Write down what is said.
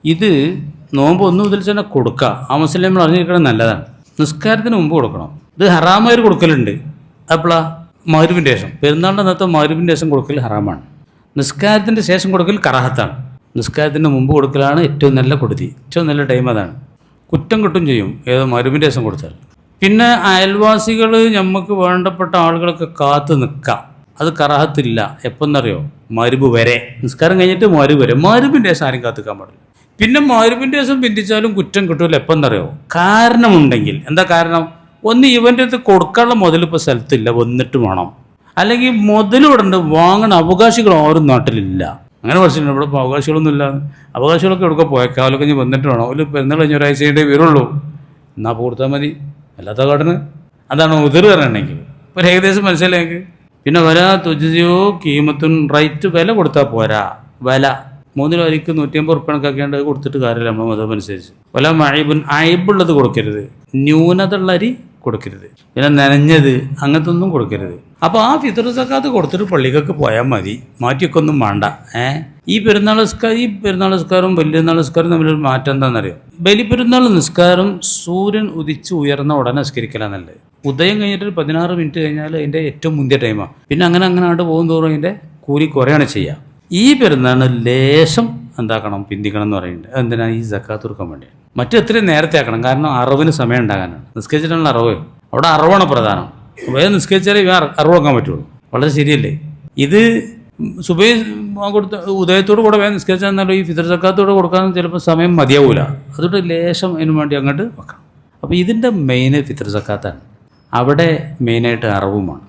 ഇത് നോമ്പ് 1 മുതൽ തന്നെ കൊടുക്കുക. ആ മുസ്ലിം അറിഞ്ഞിരിക്കണം നല്ലതാണ്. നിസ്കാരത്തിന് മുമ്പ് കൊടുക്കണം. ഇത് ഹറാമായൊരു കൊടുക്കലുണ്ട്. അപ്പോഴാ മഗ്‌രിബിൻ്റെ ശേഷം, പെരുന്നാളിൻ്റെ അന്നത്തെ മഗ്‌രിബിൻ്റെ ശേഷം കൊടുക്കൽ ഹറാമാണ്. നിസ്കാരത്തിൻ്റെ ശേഷം കൊടുക്കൽ കറാഹത്താണ്. നിസ്കാരത്തിൻ്റെ മുമ്പ് കൊടുക്കലാണ് ഏറ്റവും നല്ല കൊടുത്തി, ഏറ്റവും നല്ല ടൈം അതാണ്. കുറ്റം കിട്ടും ചെയ്യും ഏതോ മഗ്‌രിബിൻ്റെ ശേഷം കൊടുത്താൽ. പിന്നെ അയൽവാസികൾ, നമുക്ക് വേണ്ടപ്പെട്ട ആളുകളൊക്കെ കാത്തു നിൽക്കാം. അത് കറാഹത്തില്ല. എപ്പോഴെന്നറിയോ? മഗ്‌രിബ് വരെ. നിസ്കാരം കഴിഞ്ഞിട്ട് മഗ്‌രിബ് വരെ. മഗ്‌രിബിൻ്റെ ശേഷം ആരും കാത്തിക്കാൻ പാടില്ല. പിന്നെ മഗ്‌രിബിൻ്റെ ശേഷം പിന്തിച്ചാലും കുറ്റം കിട്ടില്ല. എപ്പോഴെന്നറിയോ? കാരണമുണ്ടെങ്കിൽ. എന്താ കാരണം? ഒന്ന്, ഇവൻ്റെ അടുത്ത് കൊടുക്കാനുള്ള മുതലിപ്പോൾ സ്ഥലത്തില്ല, വന്നിട്ട് വേണം. അല്ലെങ്കിൽ മുതൽ ഇവിടെ വാങ്ങണ അവകാശികൾ ആരും നാട്ടിലില്ല. അങ്ങനെ കുറച്ചിട്ടുണ്ട്. ഇവിടെ ഇപ്പോൾ അവകാശികളൊന്നും ഇല്ല. അവകാശികളൊക്കെ എടുക്കുക പോയേക്കാം. അവരൊക്കെ കഴിഞ്ഞ് വന്നിട്ട് വേണം. ഒരു പെരുന്നാൾ കഴിഞ്ഞ് ഒരാഴ്ച കഴിഞ്ഞേ വരുള്ളൂ. എന്നാൽ അപ്പോൾ കൊടുത്താൽ മതി. അല്ലാത്ത കാട്ടിന് അതാണ് ഉതിർ പറയണമെങ്കിൽ. ഇപ്പോൾ ഏകദേശം മനസ്സിലാക്കി. പിന്നെ വല തുജിയോ കീമത്തുൻ, റൈറ്റ് വില കൊടുത്താൽ പോരാ. വില 3 വരിക്ക് 150 ഉറുപ്പികണക്കാക്കേണ്ട കൊടുത്തിട്ട് കാര്യമില്ല. നമ്മൾ മതം അനുസരിച്ച്. വല മൈബുൻ, അയബുള്ളത് കൊടുക്കരുത്. ന്യൂനത ഉള്ള അരി കൊടുക്കരുത്. പിന്നെ നനഞ്ഞത് അങ്ങനത്തെ ഒന്നും കൊടുക്കരുത്. അപ്പോൾ ആ ഫിത്ർ സക്കാത്ത് കൊടുത്തിട്ട് പള്ളിക്കൊക്കെ പോയാൽ മതി. മാറ്റിയൊക്കെ ഒന്നും വേണ്ട. ഈ പെരുന്നാൾ നിസ്കാരവും ബലിപെരുന്നാൾ നിസ്കാരവും തമ്മിലൊരു മാറ്റം എന്താണെന്നറിയോ? ബലിപെരുന്നാൾ നിസ്കാരം സൂര്യൻ ഉദിച്ച് ഉയർന്ന ഉടനെ നിസ്കരിക്കലാണ് നല്ലത്. ഉദയം കഴിഞ്ഞിട്ട് 16 മിനിറ്റ് കഴിഞ്ഞാൽ അതിൻ്റെ ഏറ്റവും മുന്തിയ ടൈമാണ്. പിന്നെ അങ്ങനെ പോകും തോറും അതിൻ്റെ കൂലി കുറയാണ് ചെയ്യുക. ഈ പെരുന്നാളിന് ലേശം എന്താക്കണം, പിന്തിക്കണം എന്ന് പറയുന്നുണ്ട്. എന്തിനാ? ഈ സക്കാത്ത് കൊടുക്കാൻ വേണ്ടി. എത്രയും നേരത്തെ ആക്കണം. കാരണം അറവിന് സമയം ഉണ്ടാകാനാണ്. നിസ്കരിച്ചിട്ടുള്ള അറവ്, അവിടെ അറവാണ് പ്രധാനം. വേഗം നിസ്കരിച്ചാലേ അറവ് വെക്കാൻ പറ്റുള്ളൂ. വളരെ ശരിയല്ലേ? ഇത് സുബൈ കൊടുത്ത ഉദയത്തോട് കൂടെ വേഗം നിസ്കരിച്ചാൽ എന്നാലും ഈ ഫിത്ർ സക്കാത്തോടെ കൊടുക്കാൻ ചിലപ്പോൾ സമയം മതിയാവില്ല. അതുകൊണ്ട് ലേശം അതിനു വേണ്ടി അങ്ങോട്ട് വെക്കണം. അപ്പോൾ ഇതിൻ്റെ മെയിൻ ഫിത്ർ സക്കാത്താണ്. അവിടെ മെയിനായിട്ട് അറവുമാണ്.